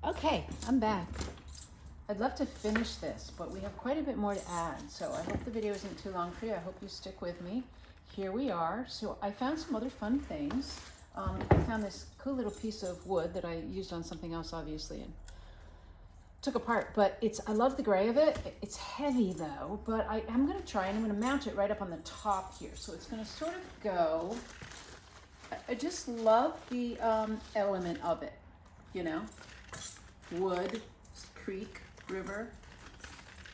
Okay, I'm back. I'd love to finish this, but we have quite a bit more to add, so I hope the video isn't too long for you. I hope you stick with me. Here we are. So I found some other fun things. I found this cool little piece of wood that I used on something else, obviously, and took apart, but I love the gray of it. It's heavy though, but I'm gonna try and I'm gonna mount it right up on the top here. So it's gonna sort of go, I just love the element of it, you know, wood, creek, river.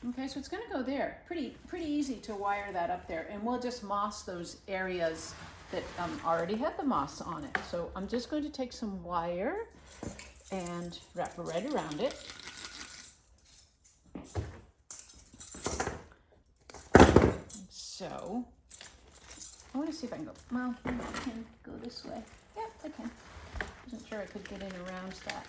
Okay, so it's gonna go there. Pretty easy to wire that up there, and we'll just moss those areas that already had the moss on it. So I'm just going to take some wire and wrap it right around it. So I want to see if I can go, well, I can go this way. Yeah, I can. Wasn't sure I could get in around that.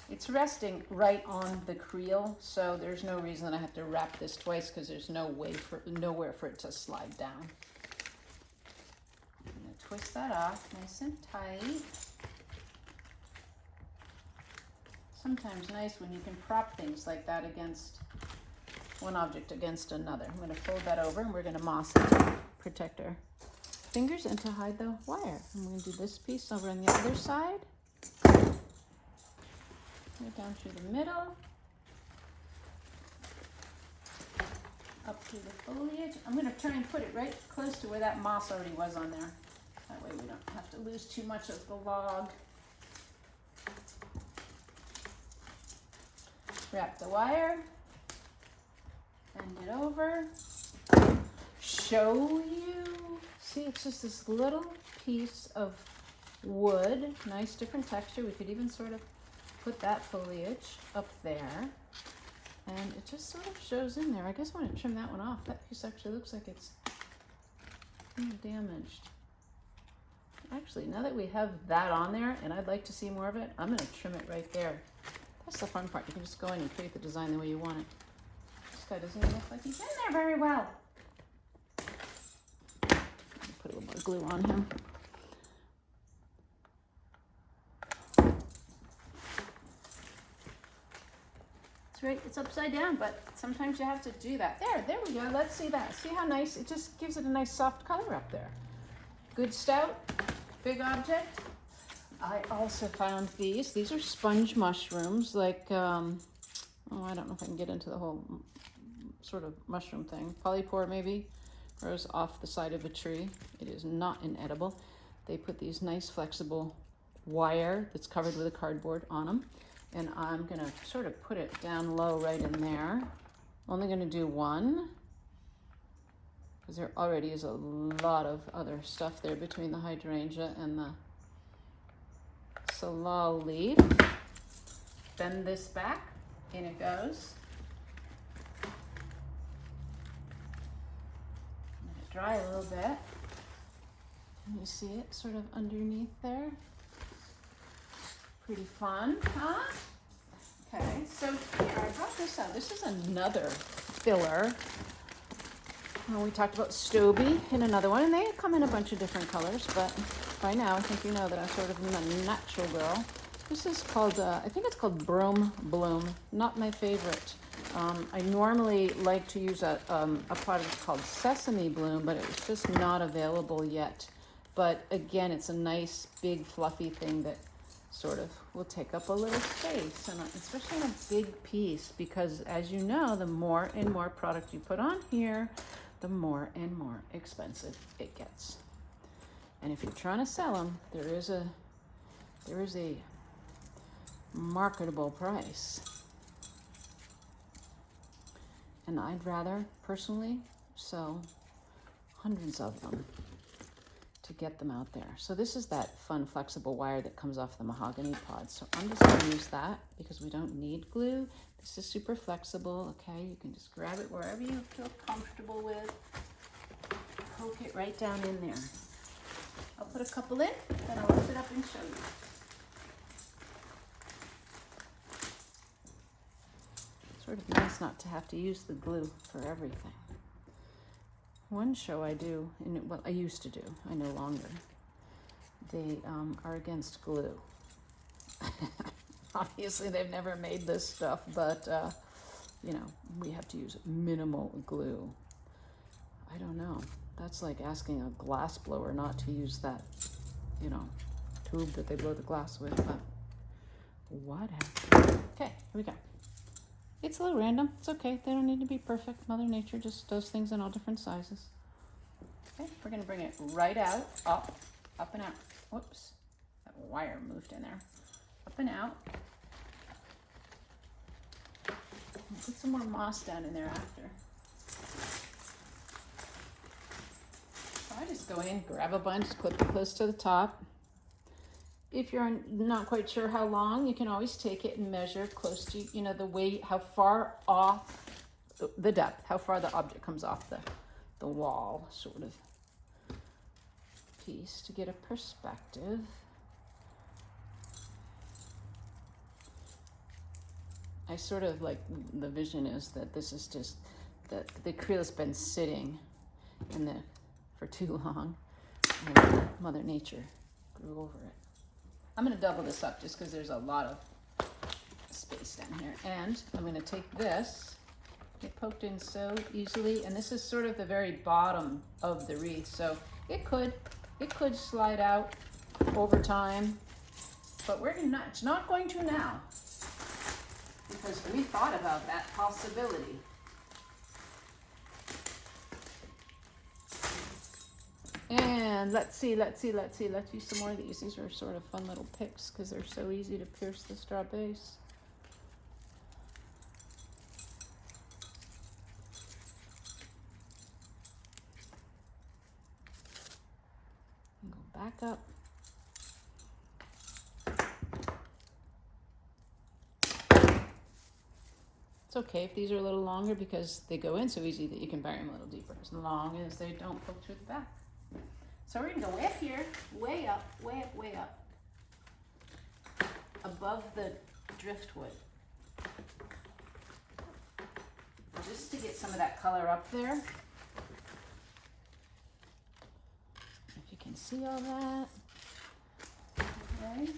It's resting right on the creel, so there's no reason that I have to wrap this twice because there's nowhere for it to slide down. I'm going to twist that off nice and tight. Sometimes nice when you can prop things like that against one object against another. I'm going to fold that over and we're going to moss it to protect our fingers and to hide the wire. I'm going to do this piece over on the other side. Right down through the middle, up through the foliage. I'm going to try and put it right close to where that moss already was on there. That way we don't have to lose too much of the log. Wrap the wire, bend it over, show you. See, it's just this little piece of wood, nice different texture. We could even sort of put that foliage up there, and it just sort of shows in there. I guess I want to trim that one off. That piece actually looks like it's damaged. Actually, now that we have that on there, and I'd like to see more of it, I'm going to trim it right there. That's the fun part. You can just go in and create the design the way you want it. This guy doesn't even look like he's in there very well. Put a little more glue on him. That's right, it's upside down, but sometimes you have to do that. There we go. Let's see that. See how nice, it just gives it a nice soft color up there. Good stout, big object. I also found these. These are sponge mushrooms, like, oh, I don't know if I can get into the whole sort of mushroom thing. Polypore maybe, grows off the side of a tree. It is not inedible. They put these nice flexible wire that's covered with a cardboard on them. And I'm gonna sort of put it down low right in there. Only gonna do one, because there already is a lot of other stuff there between the hydrangea and the salal leaf. Bend this back, in it goes. Let it dry a little bit. Can you see it sort of underneath there? Pretty fun, huh? Okay, so here, I brought this out. This is another filler. We talked about Stoby in another one, and they come in a bunch of different colors, but by now I think you know that I'm sort of a natural girl. This is called, I think it's called Brome Bloom. Not my favorite. I normally like to use a product called Sesame Bloom, but it's just not available yet. But again, it's a nice, big, fluffy thing that sort of will take up a little space, and especially in a big piece, because as you know, the more and more product you put on here, the more and more expensive it gets. And if you're trying to sell them, there is a marketable price. And I'd rather personally sell hundreds of them to get them out there. So this is that fun flexible wire that comes off the mahogany pod. So I'm just gonna use that because we don't need glue. This is super flexible, okay? You can just grab it wherever you feel comfortable with. Poke it right down in there. I'll put a couple in, then I'll lift it up and show you. It's sort of nice not to have to use the glue for everything. One show I do, well, I used to do, I no longer, they are against glue. Obviously, they've never made this stuff, but you know, we have to use minimal glue. I don't know. That's like asking a glass blower not to use that, you know, tube that they blow the glass with, but whatever. Okay, here we go. It's a little random. It's okay. They don't need to be perfect. Mother Nature just does things in all different sizes. Okay, we're going to bring it right out, up and out. Whoops, that wire moved in there. Up and out. Put some more moss down in there after. So I just go in, grab a bunch, clip it close to the top. If you're not quite sure how long, you can always take it and measure close to, you know, the weight, how far off the depth, how far the object comes off the wall, sort of piece, to get a perspective. I sort of like, the vision is that this is just, that the acryl's been sitting for too long, and Mother Nature grew over it. I'm going to double this up just because there's a lot of space down here. And I'm going to take this, get poked in so easily, and this is sort of the very bottom of the wreath, so it could slide out over time, but it's not going to now, because we thought about that possibility. And let's use some more of these. These are sort of fun little picks because they're so easy to pierce the straw base. And go back up. It's okay if these are a little longer because they go in so easy that you can bury them a little deeper, as long as they don't poke through the back. So we're gonna go way up here, way up, way up, way up, above the driftwood, just to get some of that color up there. If you can see all that, okay.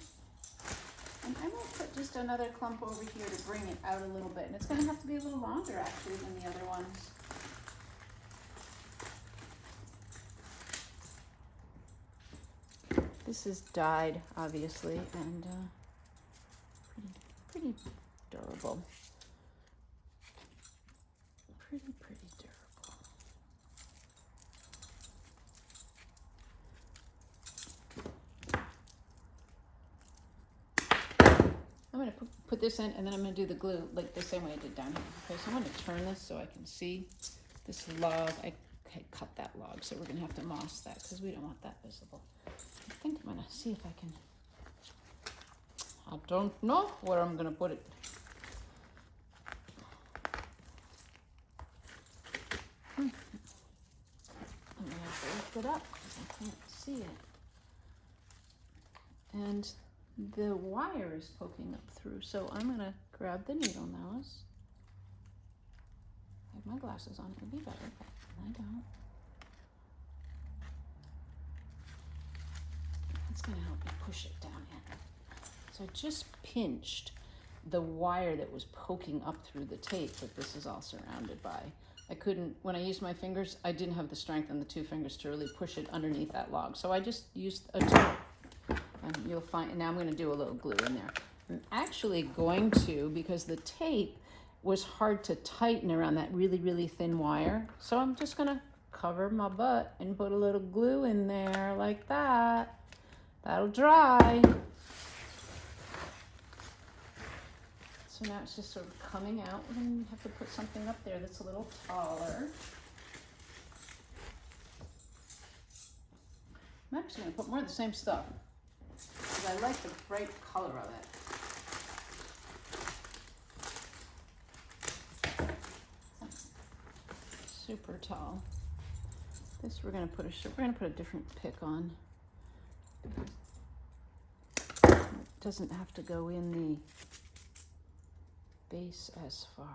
And I'm gonna put just another clump over here to bring it out a little bit, and it's gonna have to be a little longer actually than the other ones. This is dyed, obviously, and pretty durable. Pretty durable. I'm going to put this in, and then I'm going to do the glue like the same way I did down here. Okay, so I'm going to turn this so I can see this log. I cut that log, so we're going to have to moss that because we don't want that visible. I think I'm going to see if I can. I don't know where I'm going to put it. I'm going to have to lift it up because I can't see it. And the wire is poking up through, so I'm going to grab the needle nose. I have my glasses on, it would be better, but I don't. It's going to help me push it down in. So I just pinched the wire that was poking up through the tape that this is all surrounded by. I couldn't, when I used my fingers, I didn't have the strength in the two fingers to really push it underneath that log. So I just used a tool. And you'll find, and now I'm going to do a little glue in there. I'm actually going to, because the tape was hard to tighten around that really thin wire. So I'm just going to cover my butt and put a little glue in there like that. That'll dry. So now it's just sort of coming out. We're going to have to put something up there that's a little taller. I'm actually going to put more of the same stuff because I like the bright color of it. Super tall. This we're going to put a different pick on. It doesn't have to go in the base as far.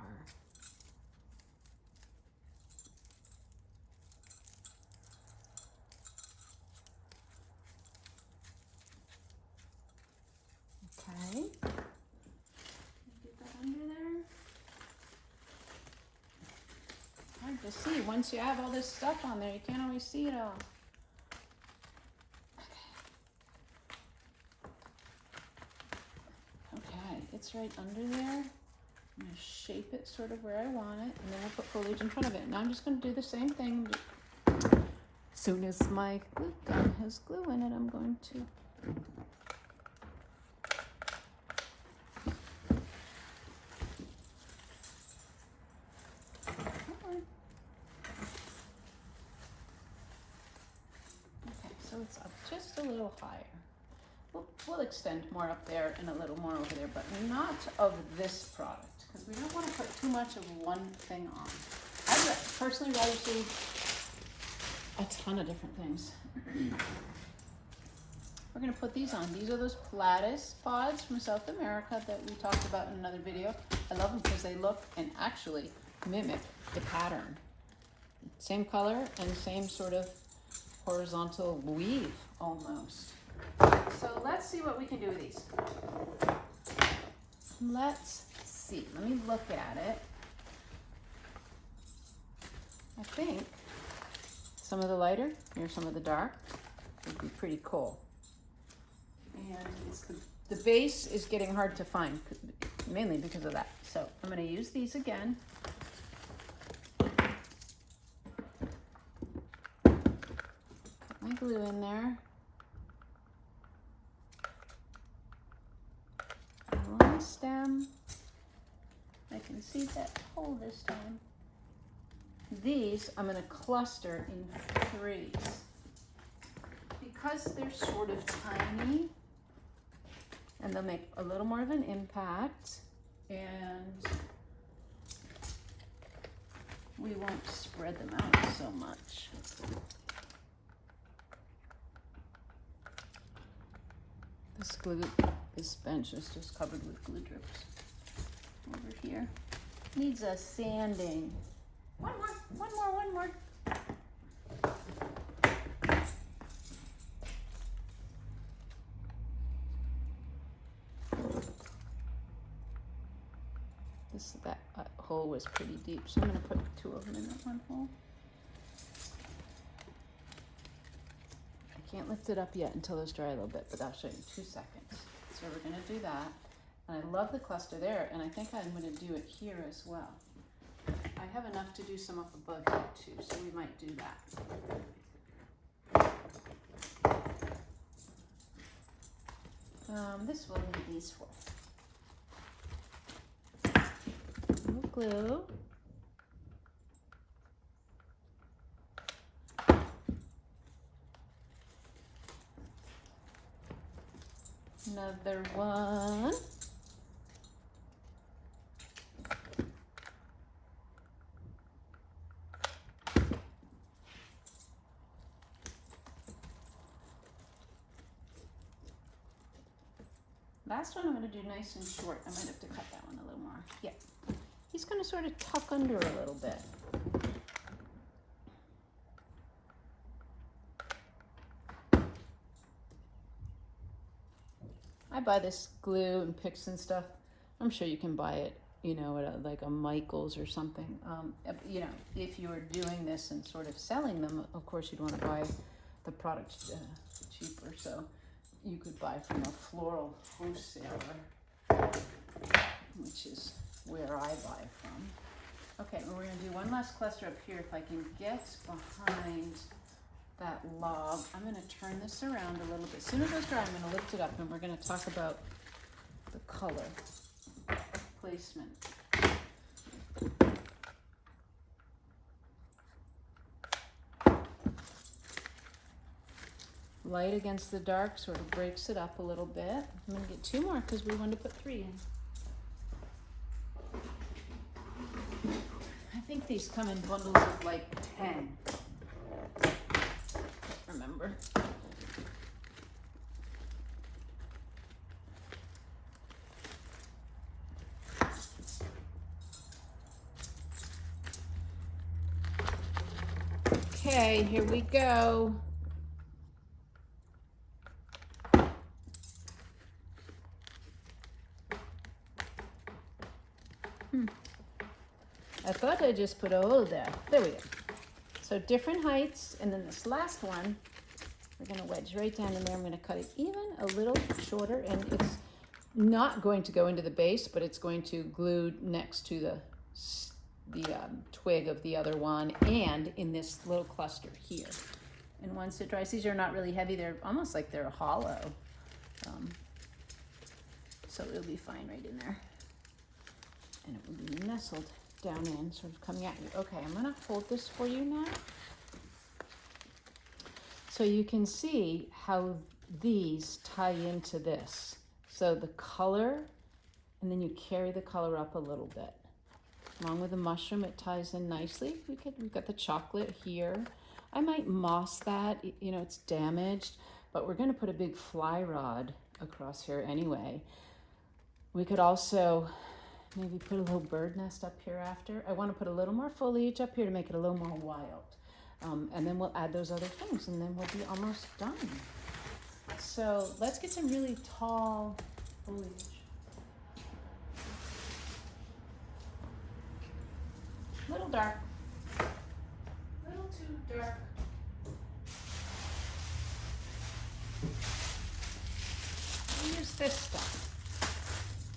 once you have all this stuff on there, you can't always see it all. Okay, it's right under there. I'm going to shape it sort of where I want it, and then we'll put foliage in front of it. Now I'm just going to do the same thing. As soon as my glue gun has glue in it, I'm going to so it's up just a little higher. We'll extend more up there and a little more over there, but not of this product, because we don't want to put too much of one thing on. I'd personally rather see a ton of different things. We're going to put these on. These are those Platis pods from South America that we talked about in another video. I love them because they look and actually mimic the pattern. Same color and same sort of horizontal weave almost. So let's see what we can do with these. Let's see. Let me look at it. I think some of the lighter, here's some of the dark, would be pretty cool. And it's the base is getting hard to find, mainly because of that. So I'm going to use these again. Put my glue in there. Along the stem. I can see that hole this time. These I'm going to cluster in threes. Because they're sort of tiny, and they'll make a little more of an impact, and we won't spread them out so much. This bench is just covered with glue drips. Over here needs a sanding. One more. That hole was pretty deep, so I'm going to put 2 of them in that one hole. I can't lift it up yet until those dry a little bit, but I'll show you 2 seconds. So we're going to do that. And I love the cluster there, and I think I'm going to do it here as well. I have enough to do some up above here too, so we might do that. This will need these for. Glue. Another one. Last one I'm going to do nice and short. I might have to cut that one a little more. Yeah. He's going to sort of tuck under a little bit. I buy this glue and picks and stuff. I'm sure you can buy it, you know, at like a Michael's or something. You know, if you were doing this and sort of selling them, of course you'd want to buy the product cheaper. So you could buy from a floral wholesaler, which is where I buy from. Okay, well, we're going to do one last cluster up here. If I can get behind that log, I'm going to turn this around a little bit. As soon as it's dry, I'm going to lift it up, and we're going to talk about the color placement. Light against the dark sort of breaks it up a little bit. I'm going to get 2 more because we wanted to put 3 in. I think these come in bundles of like 10. Remember. Okay, here we go. I thought I just put a hole there. There we go. So different heights, and then this last one, we're gonna wedge right down in there. I'm gonna cut it even a little shorter, and it's not going to go into the base, but it's going to glue next to the twig of the other one and in this little cluster here. And once it dries, these are not really heavy. They're almost like they're hollow. So it'll be fine right in there. And it will be nestled down in, sort of coming at you. Okay, I'm gonna hold this for you now. So you can see how these tie into this. So the color, and then you carry the color up a little bit. Along with the mushroom, it ties in nicely. We've got the chocolate here. I might moss that, you know, it's damaged, but we're gonna put a big fly rod across here anyway. We could also maybe put a little bird nest up here after. I wanna put a little more foliage up here to make it a little more wild. And then we'll add those other things, and then we'll be almost done. So let's get some really tall foliage. Little dark, little too dark. I'll use this stuff.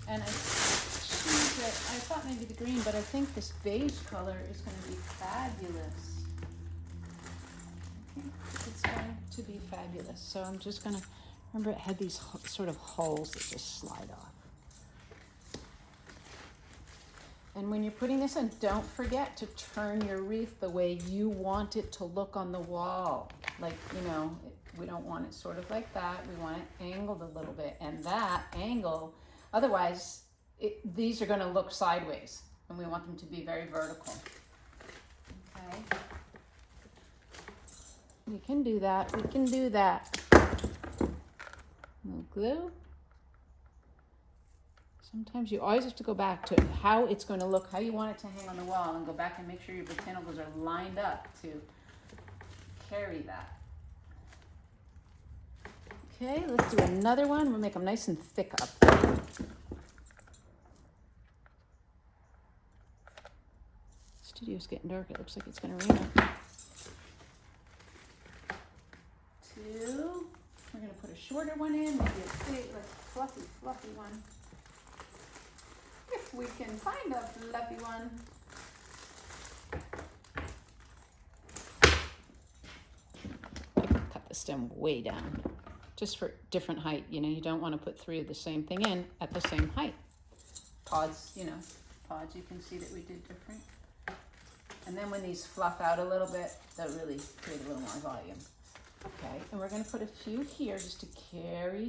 And I choose it, I thought maybe the green, but I think this beige color is going to be fabulous. I think it's going to be fabulous. So I'm just going to, remember it had these sort of holes that just slide off. And when you're putting this in, don't forget to turn your wreath the way you want it to look on the wall. Like, you know, we don't want it sort of like that. We want it angled a little bit. And that angle, otherwise, these are going to look sideways. And we want them to be very vertical. Okay. We can do that. We can do that. A little glue. Sometimes you always have to go back to how it's going to look, how you want it to hang on the wall, and go back and make sure your botanicals are lined up to carry that. Okay, let's do another one. We'll make them nice and thick up. Studio's getting dark. It looks like it's going to rain. Two. We're going to put a shorter one in, maybe a big, like fluffy one. If we can find a fluffy one. Cut the stem way down, just for different height. You know, you don't want to put three of the same thing in at the same height. Pods, you know, pods, you can see that we did different. And then when these fluff out a little bit, they'll really create a little more volume. Okay, and we're going to put a few here just to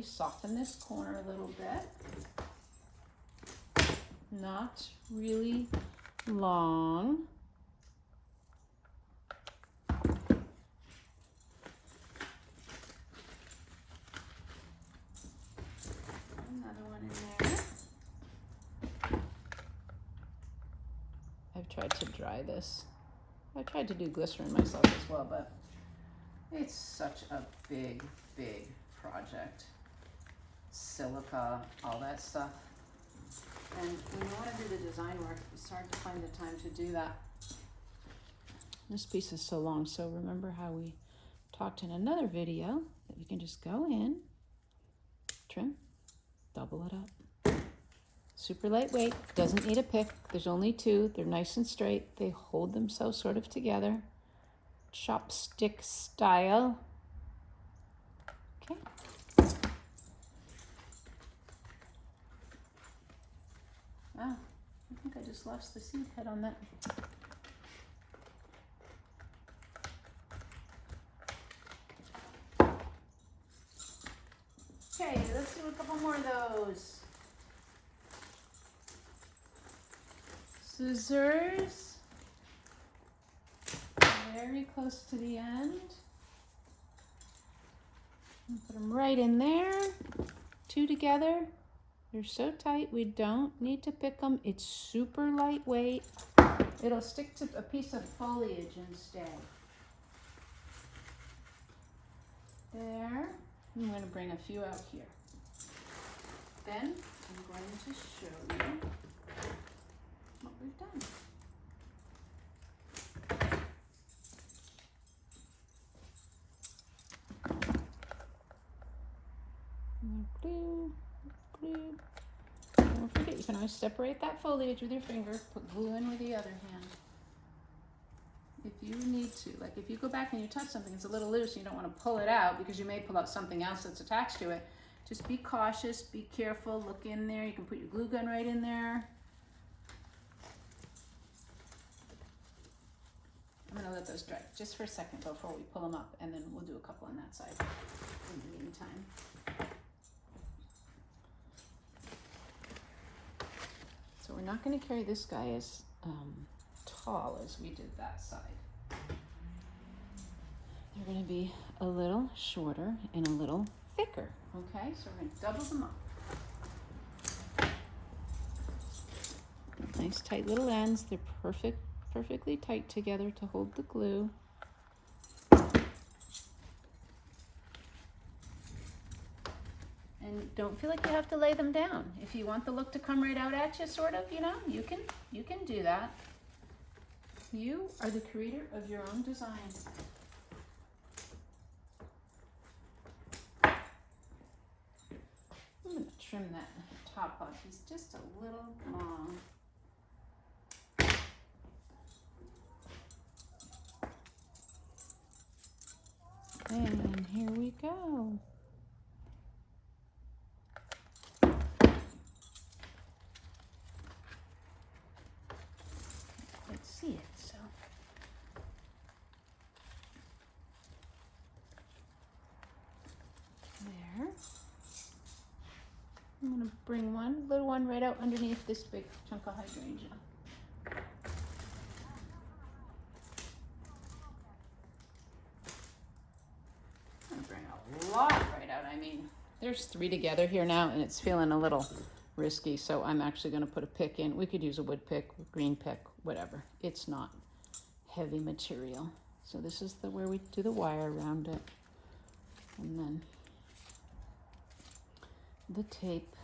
soften this corner a little bit. Not really long. Another one in there. I've tried to dry this. I tried to do glycerin myself as well, but it's such a big, big project. Silica, all that stuff. And when you want to do the design work, it's hard to find the time to do that. This piece is so long, so remember how we talked in another video that you can just go in, trim, double it up. Super lightweight, doesn't need a pick. There's only two. They're nice and straight. They hold themselves sort of together. Chopstick style. Okay. Wow, I think I just lost the seed head on that. Okay, let's do a couple more of those. Scissors. Very close to the end. And put them right in there. Two together. They're so tight, we don't need to pick them. It's super lightweight. It'll stick to a piece of foliage instead. There. I'm going to bring a few out here. Then I'm going to show you what we've done. can always separate that foliage with your finger, put glue in with the other hand. If you need to, like if you go back and you touch something, it's a little loose and you don't want to pull it out because you may pull out something else that's attached to it. Just be cautious, be careful, look in there. You can put your glue gun right in there. I'm gonna let those dry just for a second before we pull them up, and then we'll do a couple on that side in the meantime. So we're not gonna carry this guy as tall as we did that side. They're gonna be a little shorter and a little thicker, okay? So we're gonna double them up. Nice tight little ends. They're perfectly tight together to hold the glue. And don't feel like you have to lay them down. If you want the look to come right out at you, sort of, you know, you can do that. You are the creator of your own design. I'm gonna trim that top off. He's just a little long. And here we go. Let's see it, so. There. I'm gonna bring one little one right out underneath this big chunk of hydrangea. Lot right out. I mean, there's 3 together here now, and it's feeling a little risky, so I'm actually going to put a pick in. We could use a wood pick, green pick, whatever. It's not heavy material. So this is where we do the wire around it, and then the tape.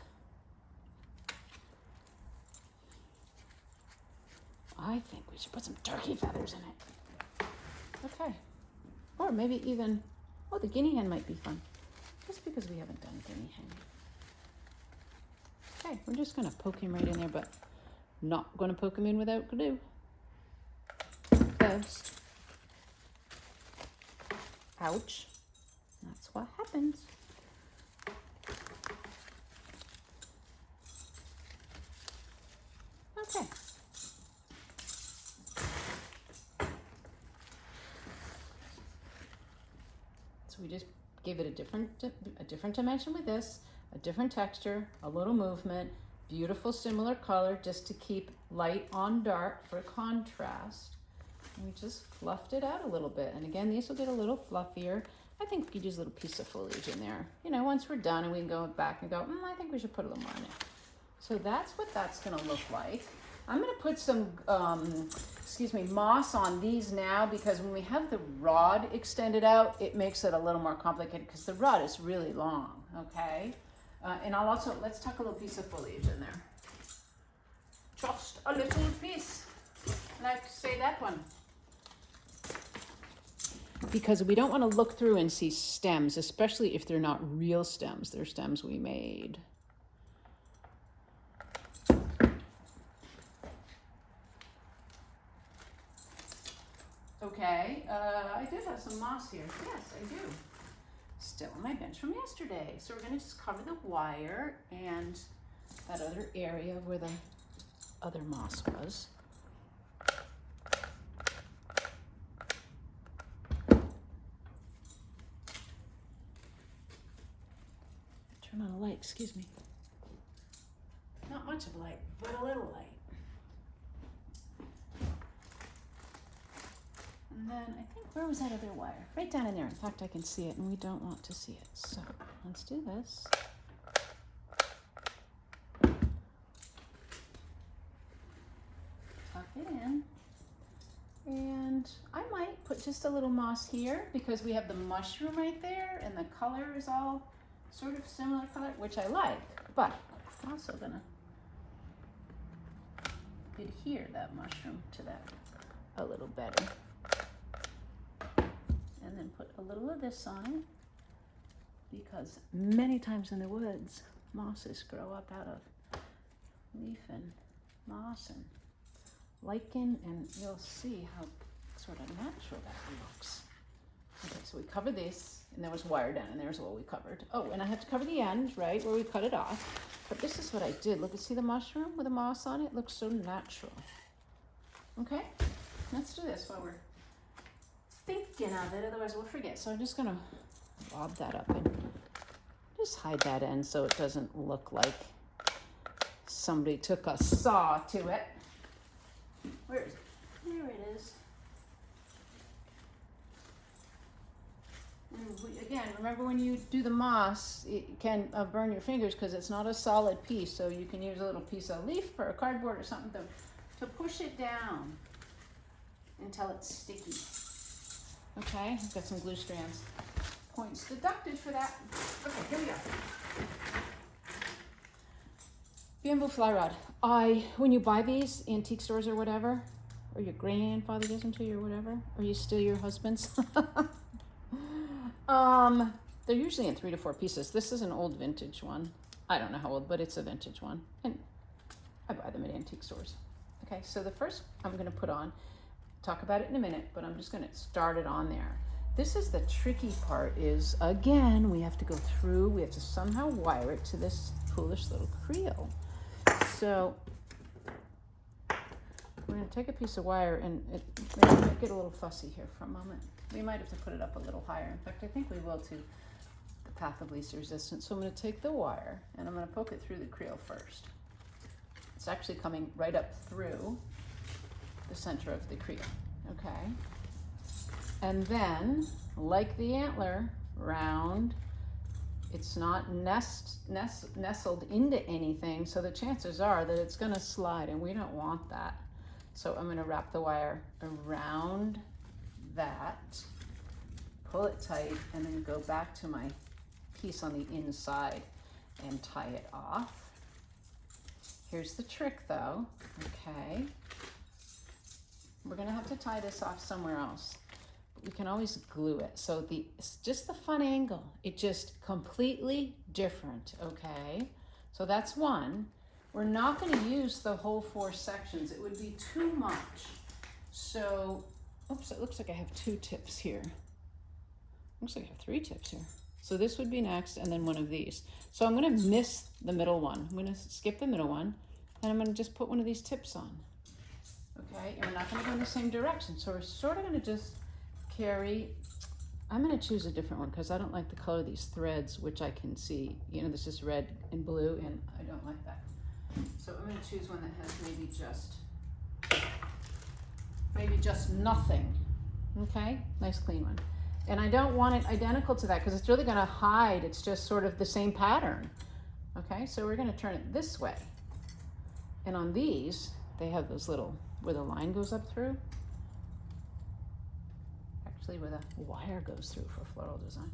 I think we should put some turkey feathers in it. Okay, or maybe even. Oh, the guinea hen might be fun, just because we haven't done guinea hen. Okay, we're just gonna poke him right in there, but not gonna poke him in without glue. First. Ouch. That's what happens. Okay. So we just give it a different dimension with this, a different texture, a little movement, beautiful similar color just to keep light on dark for contrast. And we just fluffed it out a little bit. And again, these will get a little fluffier. I think we could use a little piece of foliage in there. You know, once we're done and we can go back and go, I think we should put a little more in it. So that's what that's gonna look like. I'm gonna put some, moss on these now, because when we have the rod extended out, it makes it a little more complicated because the rod is really long, okay? And I'll also, let's tuck a little piece of foliage in there. Just a little piece. Like, say that one. Because we don't want to look through and see stems, especially if they're not real stems. They're stems we made. Okay, I did have some moss here. Yes, I do. Still on my bench from yesterday. So we're going to just cover the wire and that other area where the other moss was. Turn on a light, excuse me. Not much of light, but a little light. And then I think, where was that other wire? Right down in there. In fact, I can see it, and we don't want to see it. So let's do this. Tuck it in. And I might put just a little moss here because we have the mushroom right there, and the color is all sort of similar color, which I like. But I'm also gonna adhere that mushroom to that a little better. And then put a little of this on it, because many times in the woods, mosses grow up out of leafing, mossing, lichen, and you'll see how sort of natural that looks. Okay, so we covered this, and there was wire down, and there's what we covered. Oh, and I have to cover the end, right, where we cut it off. But this is what I did. Look, see the mushroom with the moss on it? It looks so natural. Okay, let's do this while we're thinking of it, otherwise we'll forget. So I'm just gonna bob that up and just hide that end so it doesn't look like somebody took a saw to it. Where is it? There it is. And again, remember when you do the moss, it can burn your fingers because it's not a solid piece. So you can use a little piece of leaf or a cardboard or something to push it down until it's sticky. Okay, I've got some glue strands. Points deducted for that. Okay, here we go. Bamboo fly rod. When you buy these antique stores or whatever, or your grandfather gives them to you or whatever, or you steal your husband's, they're usually in 3 to 4 pieces. This is an old vintage one. I don't know how old, but it's a vintage one. And I buy them at antique stores. Okay, so the first I'm gonna put on, talk about it in a minute, but I'm just gonna start it on there. This is the tricky part is, again, we have to somehow wire it to this foolish little creel. So we're gonna take a piece of wire and maybe make it a little fussy here for a moment. We might have to put it up a little higher. In fact, I think we will to the path of least resistance. So I'm gonna take the wire and I'm gonna poke it through the creel first. It's actually coming right up through the center of the creel, okay? And then, like the antler, round, it's not nestled into anything, so the chances are that it's gonna slide, and we don't want that. So I'm gonna wrap the wire around that, pull it tight, and then go back to my piece on the inside and tie it off. Here's the trick though, okay? We're gonna have to tie this off somewhere else. We can always glue it. So it's just the fun angle. It's just completely different, okay? So that's one. We're not gonna use the whole 4 sections. It would be too much. So, oops, it looks like I have 2 tips here. Looks like I have 3 tips here. So this would be next, and then one of these. So I'm gonna miss the middle one. I'm gonna skip the middle one, and I'm gonna just put one of these tips on. Okay, and we're not gonna go in the same direction. So we're sort of gonna just carry, I'm gonna choose a different one because I don't like the color of these threads, which I can see, you know, this is red and blue, and I don't like that. So I'm gonna choose one that has maybe just nothing, okay? Nice clean one. And I don't want it identical to that because it's really gonna hide, it's just sort of the same pattern. Okay, so we're gonna turn it this way. And on these, they have those little, where the line goes up through. Actually, where the wire goes through for floral design.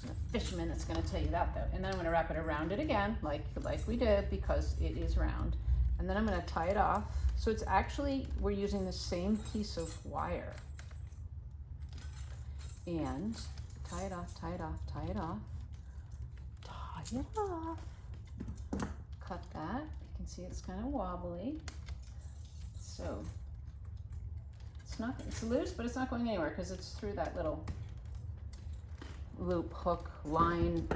There's a fisherman that's gonna tell you that though. And then I'm gonna wrap it around it again, like we did, because it is round. And then I'm gonna tie it off. So it's actually, we're using the same piece of wire. And tie it off, tie it off, tie it off, tie it off. Cut that. You can see it's kind of wobbly. So it's loose, but it's not going anywhere because it's through that little loop, hook, line,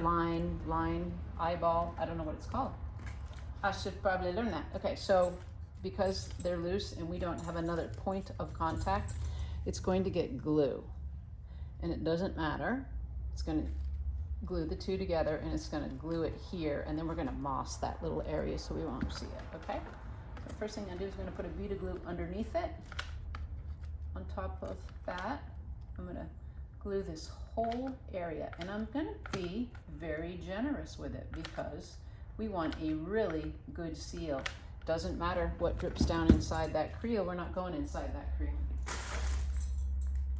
eyeball. I don't know what it's called. I should probably learn that. Okay, so because they're loose and we don't have another point of contact, it's going to get glue. And it doesn't matter. It's going to glue the 2 together, and it's going to glue it here, and then we're going to moss that little area so we won't see it, okay? So the first thing I'm going to do is I'm going to put a bead of glue underneath it. On top of that, I'm going to glue this whole area, and I'm going to be very generous with it because we want a really good seal. Doesn't matter what drips down inside that creel, we're not going inside that creel.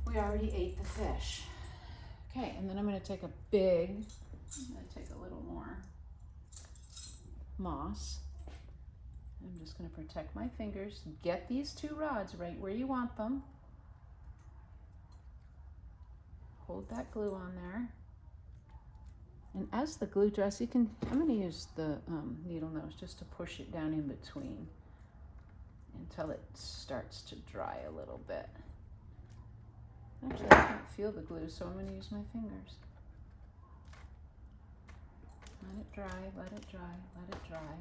We already ate the fish. Okay, and then I'm gonna take a little more moss. I'm just gonna protect my fingers. Get these 2 rods right where you want them. Hold that glue on there. And as the glue dries, you can, I'm going to use the needle nose just to push it down in between until it starts to dry a little bit. Actually, I can't feel the glue, so I'm going to use my fingers. Let it dry, let it dry, let it dry.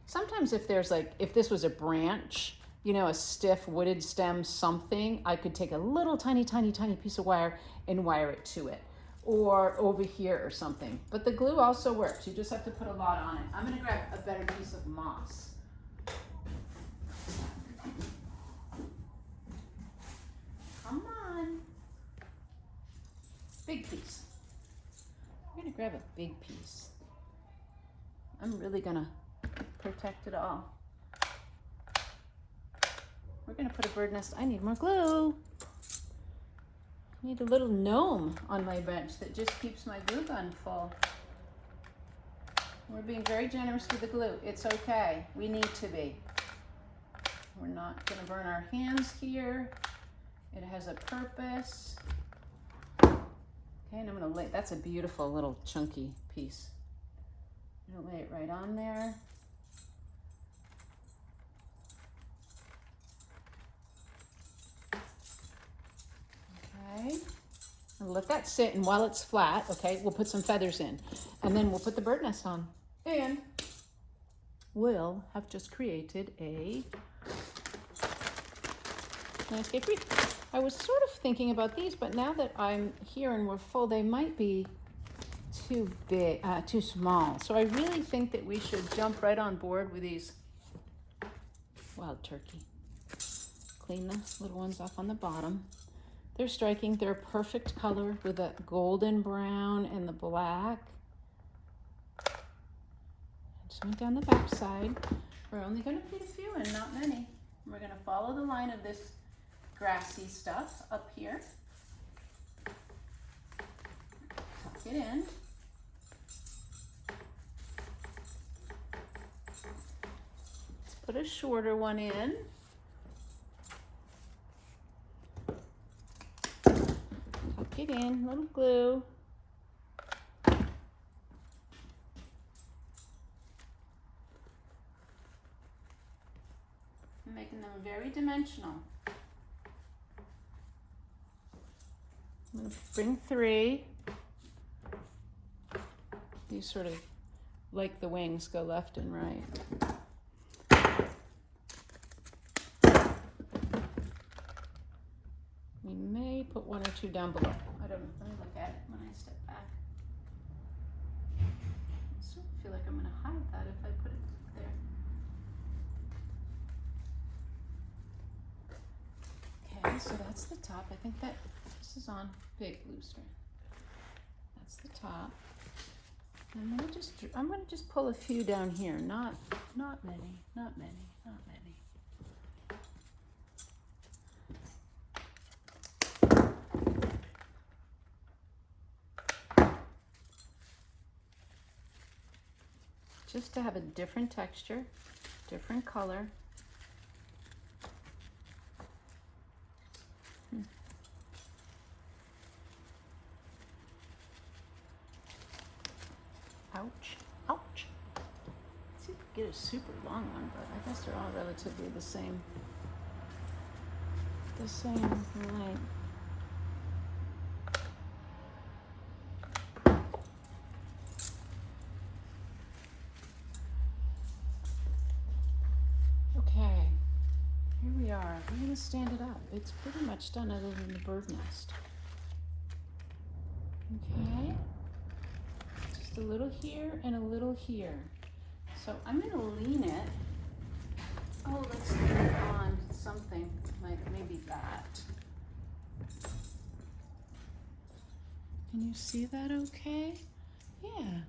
Sometimes if there's like, if this was a branch, you know, a stiff wooded stem something, I could take a little tiny piece of wire and wire it to it. Or over here or something. But the glue also works. You just have to put a lot on it. I'm going to grab a better piece of moss. Come on. Big piece. I'm going to grab a big piece. I'm really going to protect it all. We're going to put a bird nest. I need more glue. I need a little gnome on my bench that just keeps my glue gun full. We're being very generous with the glue. It's okay. We need to be. We're not going to burn our hands here. It has a purpose. Okay, and I'm going to lay, that's a beautiful little chunky piece. I'm going to lay it right on there. Okay, and let that sit, and while it's flat, okay, we'll put some feathers in, and then we'll put the bird nest on, and we'll have just created a landscape wreath. I was sort of thinking about these, but now that I'm here and we're full, they might be too big, too small. So I really think that we should jump right on board with these wild turkey. Clean the little ones off on the bottom. They're striking. They're a perfect color with the golden brown and the black. Just went down the back side. We're only going to put a few in, not many. We're going to follow the line of this grassy stuff up here. Tuck it in. Let's put a shorter one in. It in, little glue. I'm making them very dimensional. I'm going to bring 3. These sort of, like the wings, go left and right. We may put 1 or 2 down below. I don't know. Let me look at it when I step back. I sort of feel like I'm going to hide that if I put it there. Okay, so that's the top. I think that this is on big blue string. That's the top. I'm going to just pull a few down here. Not many. Just to have a different texture, different color. Ouch, ouch. Let's see if we get a super long one, but I guess they're all relatively the same length. Okay, here we are. I'm going to stand it up. It's pretty much done other than the bird nest. Okay, just a little here and a little here. So I'm going to lean it. Oh, let's lean it on something like maybe that. Can you see that okay? Yeah.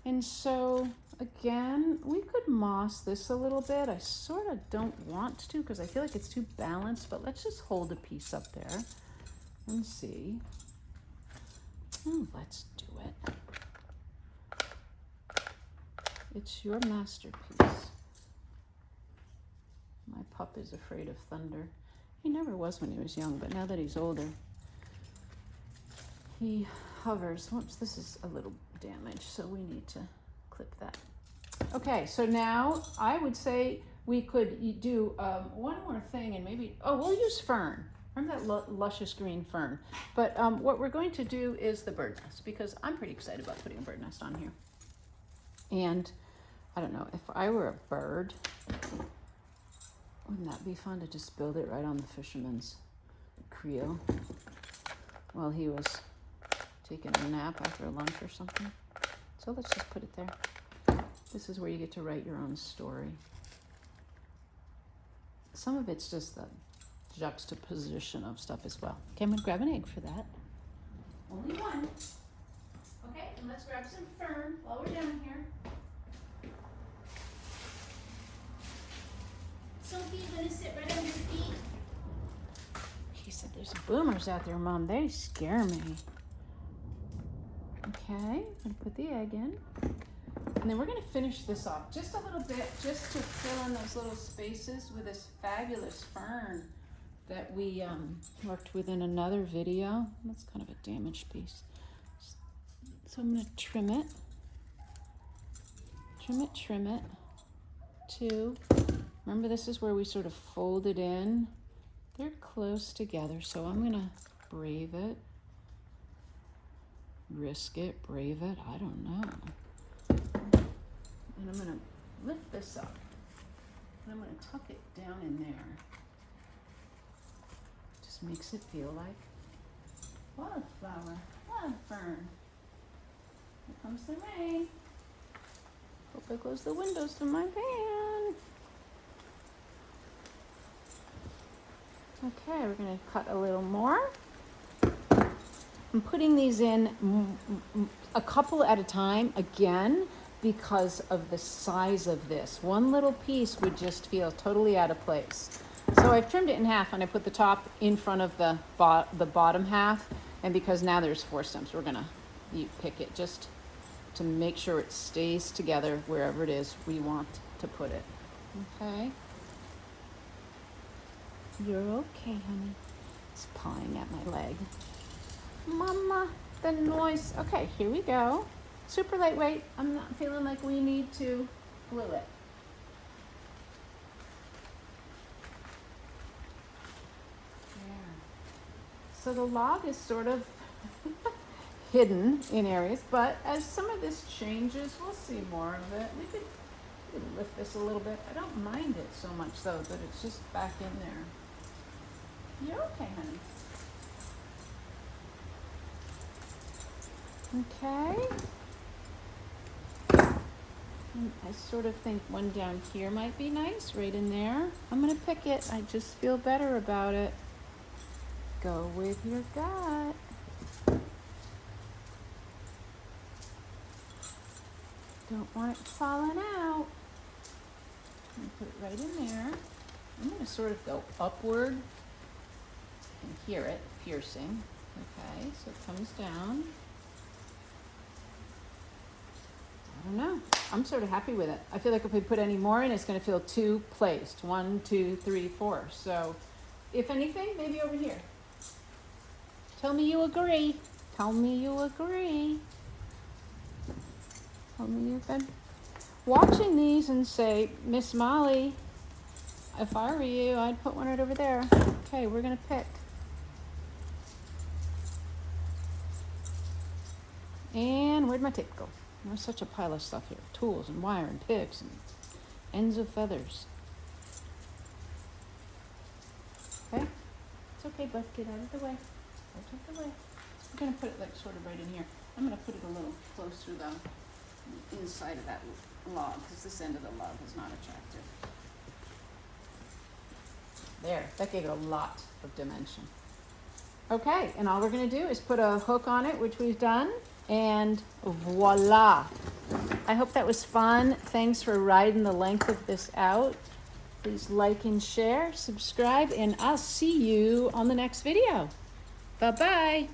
And so again, we could moss this a little bit. I sort of don't want to because I feel like it's too balanced, but let's just hold a piece up there and see. Let's do it. It's your masterpiece. My pup is afraid of thunder. He never was when he was young, but now that he's older, he hovers. Whoops, this is a little damaged, so we need to clip that. Okay, so now I would say we could do one more thing, and maybe, we'll use fern. Remember that luscious green fern. But what we're going to do is the bird nest, because I'm pretty excited about putting a bird nest on here. And I don't know, if I were a bird, wouldn't that be fun to just build it right on the fisherman's creel while he was taking a nap after lunch or something? So let's just put it there. This is where you get to write your own story. Some of it's just the juxtaposition of stuff as well. Okay, I'm gonna grab an egg for that. Only one. Okay, and let's grab some fern while we're down here. Sophie, you gonna sit right on your feet? He said there's boomers out there, Mom. They scare me. Okay, I'm gonna put the egg in. And then we're gonna finish this off just a little bit, just to fill in those little spaces with this fabulous fern that we worked with in another video. That's kind of a damaged piece. So I'm gonna trim it. Trim it. 2. Remember, this is where we sort of fold it in. They're close together, so I'm gonna brave it. Risk it, brave it, I don't know. And I'm gonna lift this up. And I'm gonna tuck it down in there. Just makes it feel like wildflower, wild fern. Here comes the rain. Hope I close the windows to my van. Okay, we're gonna cut a little more. I'm putting these in a couple at a time, again, because of the size of this. One little piece would just feel totally out of place. So I've trimmed it in half, and I put the top in front of the bottom half, and because now there's 4 stems, we're gonna pick it just to make sure it stays together wherever it is we want to put it. Okay? You're okay, honey. It's pawing at my leg. Mama, the noise. Okay, here we go. Super lightweight. I'm not feeling like we need to glue it. There. So the log is sort of hidden in areas, but as some of this changes, we'll see more of it. We could lift this a little bit. I don't mind it so much, though, that it's just back in there. You're okay, honey. Okay. I sort of think one down here might be nice, right in there. I'm gonna pick it. I just feel better about it. Go with your gut. Don't want it falling out. I'm gonna put it right in there. I'm gonna sort of go upward. You can hear it piercing. Okay, so it comes down. I don't know. I'm sort of happy with it. I feel like if we put any more in, it's going to feel 2 placed. 1, 2, 3, 4. So, if anything, maybe over here. Tell me you agree. Tell me you agree. Tell me you've been watching these and say, Miss Molly, if I were you, I'd put one right over there. Okay, we're going to pick. And where'd my tape go? There's such a pile of stuff here. Tools and wire and picks and ends of feathers. Okay? It's okay, bud. Get out of the way. Out of the way. I'm going to put it like sort of right in here. I'm going to put it a little closer though, inside of that log, because this end of the log is not attractive. There. That gave it a lot of dimension. Okay, and all we're going to do is put a hook on it, which we've done. And voila. I hope that was fun. Thanks for riding the length of this out. Please like and share, subscribe, and I'll see you on the next video. Bye-bye.